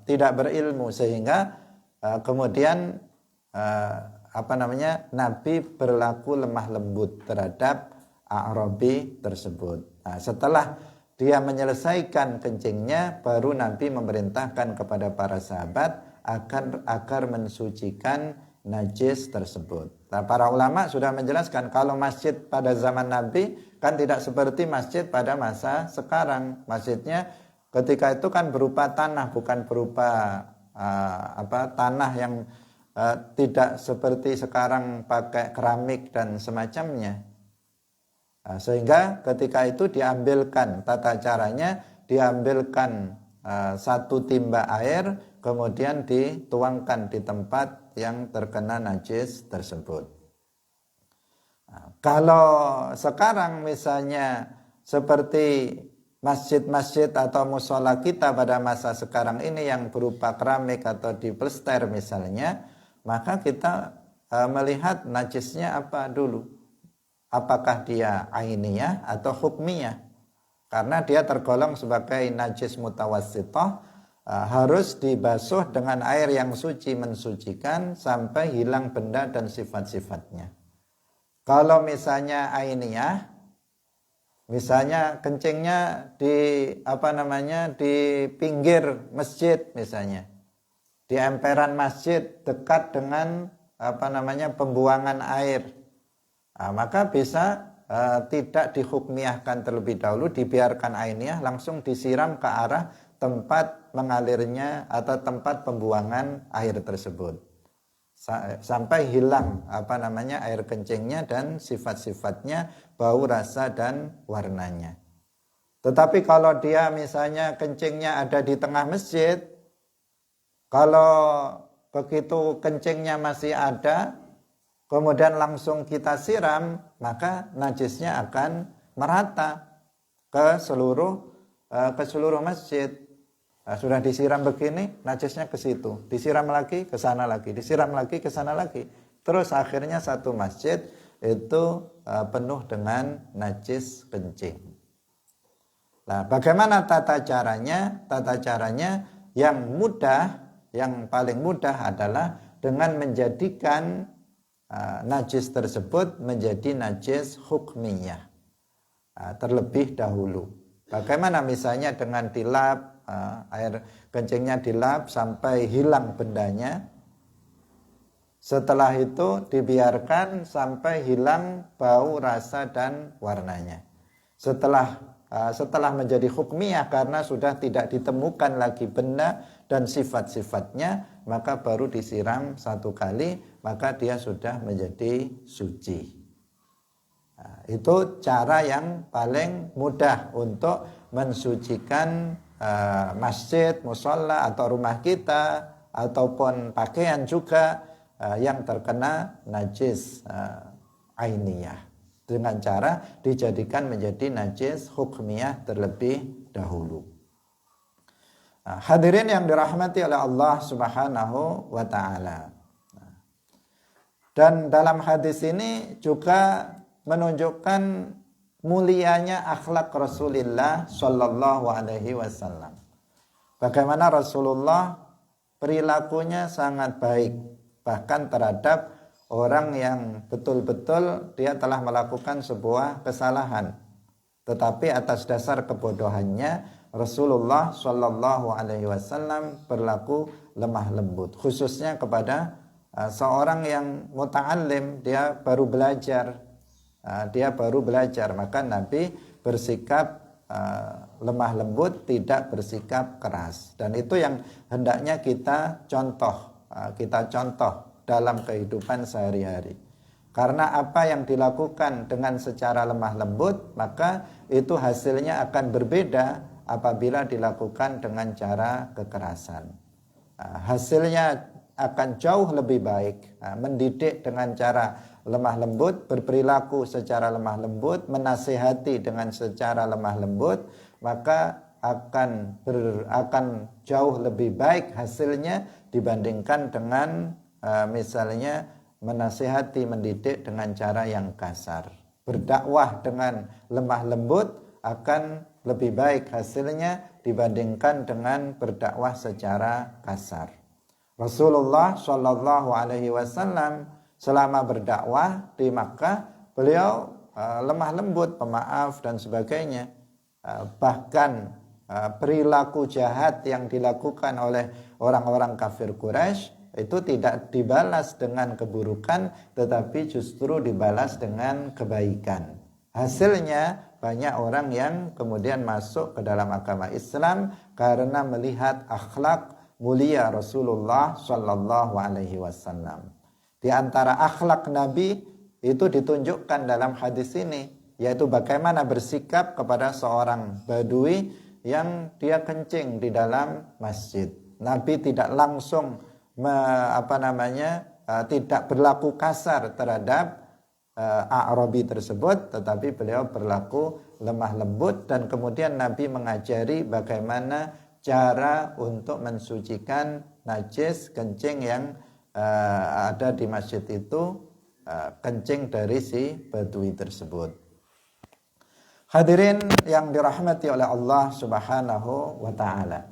tidak berilmu, sehingga kemudian Nabi berlaku lemah lembut terhadap A'rabi tersebut. Nah, setelah dia menyelesaikan kencingnya, baru Nabi memerintahkan kepada para sahabat agar mensucikan najis tersebut. Nah, para ulama sudah menjelaskan kalau masjid pada zaman Nabi kan tidak seperti masjid pada masa sekarang. Masjidnya ketika itu kan berupa tanah, bukan berupa tanah yang tidak seperti sekarang pakai keramik dan semacamnya. Sehingga ketika itu diambilkan tata caranya, diambilkan satu timba air, kemudian dituangkan di tempat yang terkena najis tersebut. Kalau sekarang misalnya seperti masjid-masjid atau musola kita pada masa sekarang ini yang berupa keramik atau diplester misalnya, maka kita melihat najisnya apa dulu. Apakah dia ainiyah atau hukmiyah? Karena dia tergolong sebagai najis mutawassithah, harus dibasuh dengan air yang suci mensucikan sampai hilang benda dan sifat-sifatnya. Kalau misalnya ainiyah, misalnya kencingnya di pinggir masjid misalnya, di emperan masjid dekat dengan pembuangan air, maka bisa tidak dihukmiyahkan terlebih dahulu, dibiarkan ainiyah, langsung disiram ke arah tempat mengalirnya atau tempat pembuangan air tersebut sampai hilang air kencingnya dan sifat-sifatnya, bau, rasa dan warnanya. Tetapi kalau dia misalnya kencingnya ada di tengah masjid, kalau begitu kencingnya masih ada kemudian langsung kita siram, maka najisnya akan merata ke seluruh masjid. Nah, sudah disiram begini, najisnya ke situ, disiram lagi ke sana lagi, disiram lagi ke sana lagi. Terus akhirnya satu masjid itu penuh dengan najis kencing. Nah, bagaimana tata caranya? Tata caranya yang mudah, yang paling mudah adalah dengan menjadikan najis tersebut menjadi najis hukmiyah terlebih dahulu. Bagaimana misalnya dengan dilap, air kencingnya dilap sampai hilang bendanya. Setelah itu dibiarkan sampai hilang bau, rasa dan warnanya. Setelah menjadi hukmiyah karena sudah tidak ditemukan lagi benda dan sifat-sifatnya, maka baru disiram satu kali, maka dia sudah menjadi suci. Nah, itu cara yang paling mudah untuk mensucikan masjid, musola atau rumah kita ataupun pakaian juga yang terkena najis ainiyah, dengan cara dijadikan menjadi najis hukmiyah terlebih dahulu. Nah, hadirin yang dirahmati oleh Allah Subhanahu wa taala. Dan dalam hadis ini juga menunjukkan mulianya akhlak Rasulullah Shallallahu alaihi wasallam. Bagaimana Rasulullah perilakunya sangat baik, bahkan terhadap orang yang betul-betul dia telah melakukan sebuah kesalahan, tetapi atas dasar kebodohannya Rasulullah Shallallahu alaihi wasallam berlaku lemah lembut, khususnya kepada seorang yang muta'allim, dia baru belajar, maka Nabi bersikap lemah lembut, tidak bersikap keras. Dan itu yang hendaknya kita contoh dalam kehidupan sehari-hari. Karena apa yang dilakukan dengan secara lemah lembut, maka itu hasilnya akan berbeda apabila dilakukan dengan cara kekerasan. Hasilnya akan jauh lebih baik. Mendidik dengan cara lemah lembut, berperilaku secara lemah lembut, menasihati dengan secara lemah lembut, maka akan jauh lebih baik hasilnya dibandingkan dengan misalnya menasihati, mendidik dengan cara yang kasar. Berdakwah dengan lemah lembut akan lebih baik hasilnya dibandingkan dengan berdakwah secara kasar. Rasulullah Shallallahu Alaihi Wasallam selama berdakwah di Makkah, beliau lemah lembut, pemaaf dan sebagainya. Bahkan perilaku jahat yang dilakukan oleh orang-orang kafir Quraisy itu tidak dibalas dengan keburukan, tetapi justru dibalas dengan kebaikan. Hasilnya banyak orang yang kemudian masuk ke dalam agama Islam karena melihat akhlak mulia Rasulullah Shallallahu Alaihi Wasallam. Di antara akhlak Nabi itu ditunjukkan dalam hadis ini, yaitu bagaimana bersikap kepada seorang badui yang dia kencing di dalam masjid. Nabi tidak langsung tidak berlaku kasar terhadap A'rabi tersebut, tetapi beliau berlaku lemah lembut, dan kemudian Nabi mengajari bagaimana cara untuk mensucikan najis kencing yang ada di masjid itu, kencing dari si badui tersebut. Hadirin yang dirahmati oleh Allah Subhanahu wa ta'ala.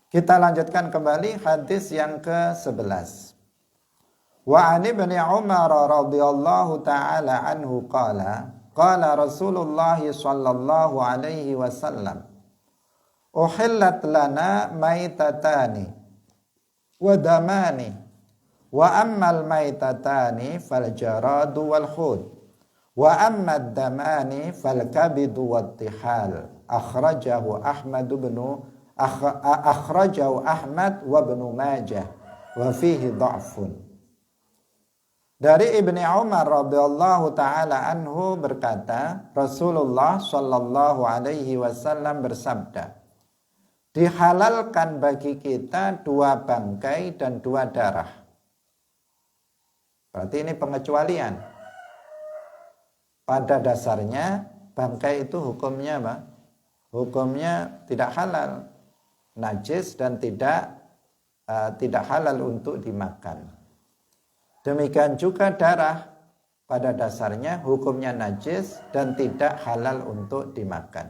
Kita lanjutkan kembali hadis yang ke-11. Wa 'an Ibnu Umar radhiyallahu ta'ala anhu qala Rasulullah sallallahu alaihi wasallam, uhillat lana maitatani wa damani wa ammal maitatani fal jaradu wal hud wa ammad damani fal kabidu wat tihal. Akhrajahu Ahmad wa Ibnu Majah wa fihi dha'fun. Dari Ibnu Umar radhiyallahu taala anhu berkata, Rasulullah sallallahu alaihi wasallam bersabda, dihalalkan bagi kita 2 bangkai dan 2 darah. Berarti ini pengecualian. Pada dasarnya bangkai itu hukumnya apa? Hukumnya tidak halal, najis, dan tidak halal untuk dimakan. Demikian juga darah, pada dasarnya hukumnya najis dan tidak halal untuk dimakan.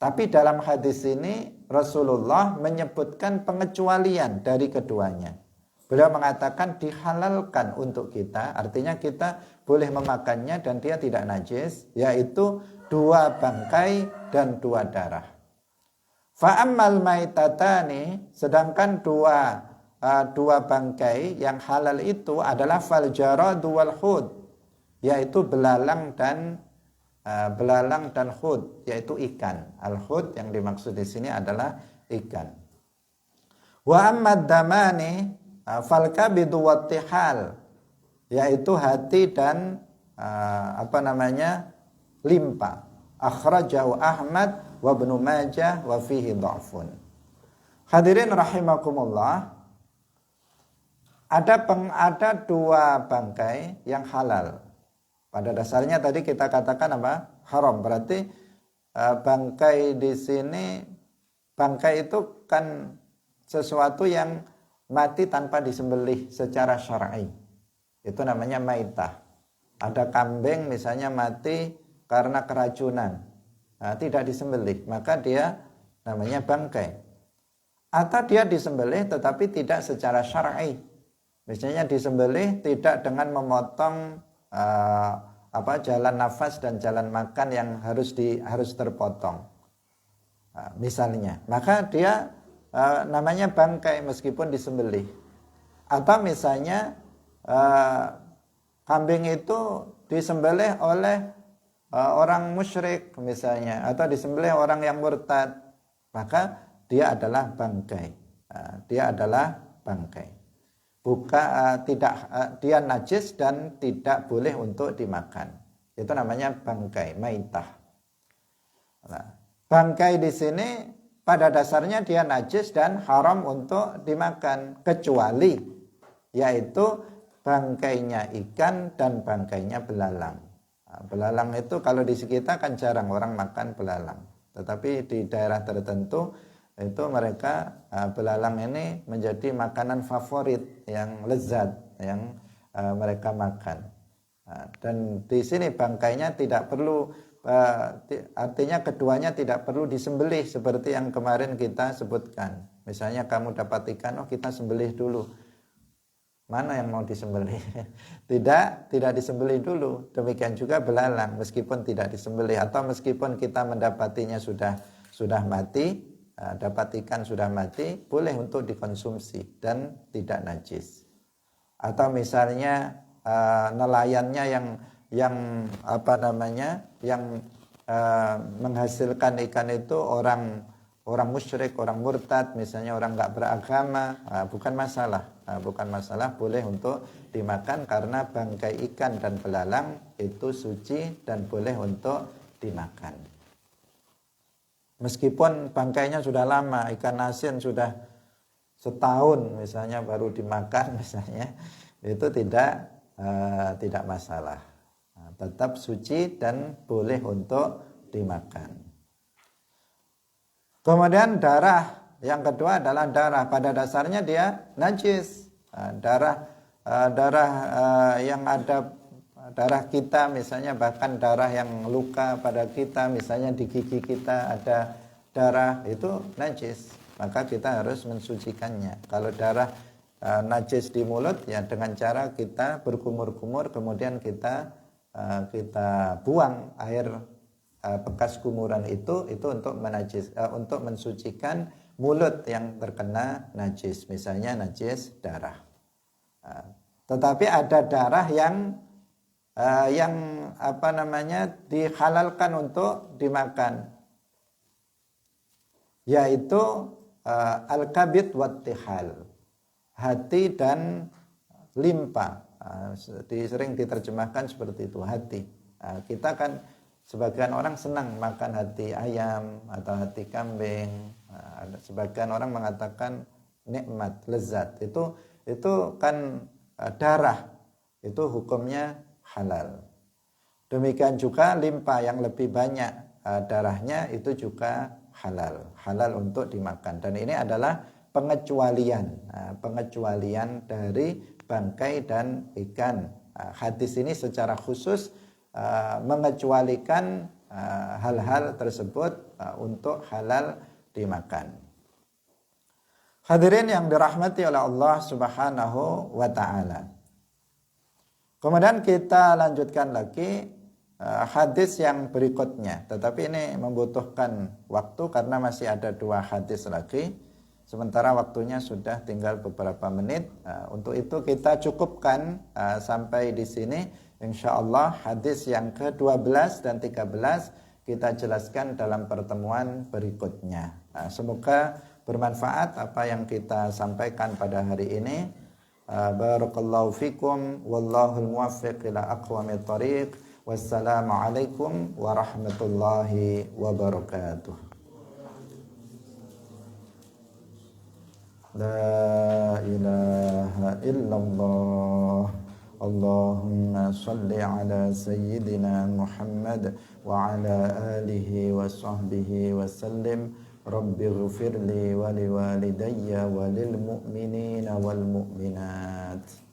Tapi dalam hadis ini Rasulullah menyebutkan pengecualian dari keduanya. Beliau mengatakan dihalalkan untuk kita, artinya kita boleh memakannya dan dia tidak najis, yaitu 2 bangkai dan 2 darah. Fa'ammal maitatani, sedangkan dua bangkai yang halal itu adalah fal jaradu wal hud, yaitu belalang dan hud, yaitu ikan. Al hud yang dimaksud di sini adalah ikan. Wa ammad damani fal kabidu wat tihal, yaitu hati dan limpa. Akhrajahu Ahmad wa Ibnu Majah wa fihi dha'fun. Hadirin rahimakumullah, ada 2 bangkai yang halal. Pada dasarnya tadi kita katakan apa? Haram. Berarti bangkai di sini, bangkai itu kan sesuatu yang mati tanpa disembelih secara syar'i. Itu namanya maitah. Ada kambing misalnya mati karena keracunan, tidak disembelih, maka dia namanya bangkai. Atau dia disembelih tetapi tidak secara syar'i. Misalnya disembelih tidak dengan memotong jalan nafas dan jalan makan yang harus terpotong. Misalnya, maka dia namanya bangkai meskipun disembelih. Atau misalnya kambing itu disembelih oleh orang musyrik misalnya, atau disembelih orang yang murtad, maka dia adalah bangkai. Dia najis dan tidak boleh untuk dimakan. Itu namanya bangkai, maitah. Nah, bangkai di sini pada dasarnya dia najis dan haram untuk dimakan, kecuali yaitu bangkainya ikan dan bangkainya belalang. Nah, belalang itu kalau di sekitar kan jarang orang makan belalang, tetapi di daerah tertentu itu mereka belalang ini menjadi makanan favorit yang lezat yang mereka makan. Dan di sini bangkainya tidak perlu artinya keduanya tidak perlu disembelih seperti yang kemarin kita sebutkan. Misalnya kamu dapat ikan, oh kita sembelih dulu. Mana yang mau disembelih? Tidak disembelih dulu. Demikian juga belalang, meskipun tidak disembelih atau meskipun kita mendapatinya sudah mati, dapat ikan sudah mati, boleh untuk dikonsumsi dan tidak najis. Atau misalnya nelayannya yang menghasilkan ikan itu orang musyrik, orang murtad, misalnya orang nggak beragama, bukan masalah, boleh untuk dimakan karena bangkai ikan dan belalang itu suci dan boleh untuk dimakan. Meskipun bangkainya sudah lama, ikan asin sudah setahun misalnya baru dimakan misalnya, itu tidak masalah. Tetap suci dan boleh untuk dimakan. Kemudian darah, yang kedua adalah darah. Pada dasarnya dia najis. Darah yang ada darah kita, misalnya bahkan darah yang luka pada kita, misalnya di gigi kita ada darah, itu najis. Maka kita harus mensucikannya. Kalau darah najis di mulut, ya dengan cara kita berkumur-kumur, kemudian kita buang air bekas kumuran itu untuk mensucikan mulut yang terkena najis, misalnya najis darah. Tetapi ada darah yang dihalalkan untuk dimakan, yaitu al-kabid wat-tihal, hati dan limpa. Sering diterjemahkan seperti itu, hati. Kita kan sebagian orang senang makan hati ayam atau hati kambing. Sebagian orang mengatakan nikmat, lezat. Itu kan darah. Itu hukumnya halal. Demikian juga limpa yang lebih banyak darahnya itu juga halal untuk dimakan. Dan ini adalah pengecualian dari bangkai dan ikan. Hadis ini secara khusus mengecualikan hal-hal tersebut untuk halal dimakan. Hadirin yang dirahmati oleh Allah Subhanahu wa taala. Kemudian kita lanjutkan lagi hadis yang berikutnya, tetapi ini membutuhkan waktu karena masih ada 2 hadis lagi. Sementara waktunya sudah tinggal beberapa menit. Untuk itu kita cukupkan sampai di sini. Insyaallah hadis yang ke-12 dan 13 kita jelaskan dalam pertemuan berikutnya. Semoga bermanfaat apa yang kita sampaikan pada hari ini. Barakallahu fikum wallahul muwaffiq ila aqwamit thariq. Wassalamualaikum warahmatullahi wabarakatuh. La ilaha illallah. Allahumma salli ala sayyidina Muhammad wa ala alihi wa sahbihi wa sallim. Rabbi ghfirli wa liwalidayya wa lil mu'minina wal mu'minat.